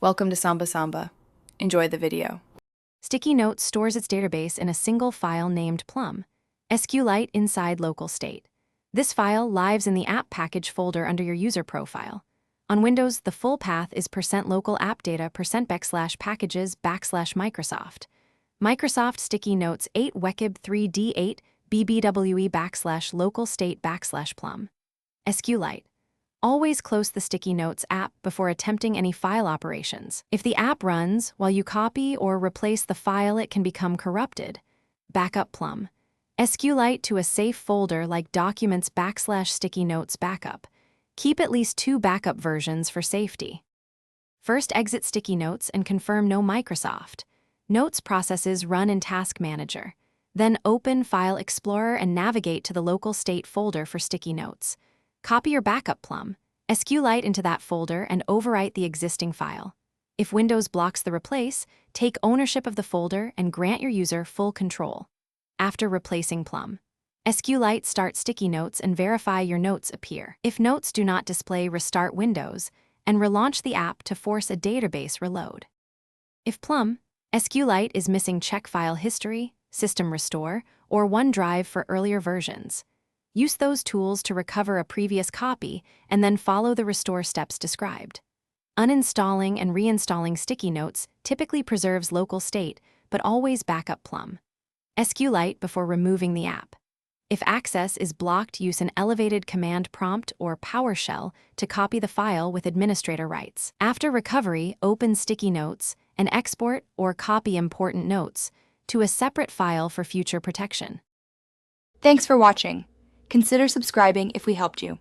Welcome to Samba Samba. Enjoy the video. Sticky Notes stores its database in a single file named Plum, SQLite inside local state. This file lives in the app package folder under your user profile. On Windows, the full path is %local app data %packages /Microsoft. Microsoft Sticky Notes 8 wekib 3d8 bbwe /local state /plum. SQLite. Always close the Sticky Notes app before attempting any file operations. If the app runs while you copy or replace the file, it can become corrupted. Backup Plum. SQLite to a safe folder like Documents /Sticky Notes backup. Keep at least 2 backup versions for safety. First, exit Sticky Notes and confirm no Microsoft. Notes processes run in Task Manager. Then open File Explorer and navigate to the local state folder for Sticky Notes. Copy your backup Plum, SQLite into that folder and overwrite the existing file. If Windows blocks the replace, take ownership of the folder and grant your user full control. After replacing Plum, SQLite start Sticky Notes and verify your notes appear. If notes do not display, restart Windows and relaunch the app to force a database reload. If Plum, SQLite is missing, check File History, System Restore, or OneDrive for earlier versions. Use those tools to recover a previous copy and then follow the restore steps described. Uninstalling and reinstalling Sticky Notes typically preserves local state, but always backup Plum. SQLite before removing the app. If access is blocked, use an elevated command prompt or PowerShell to copy the file with administrator rights. After recovery, open Sticky Notes and export or copy important notes to a separate file for future protection. Thanks for watching. Consider subscribing if we helped you.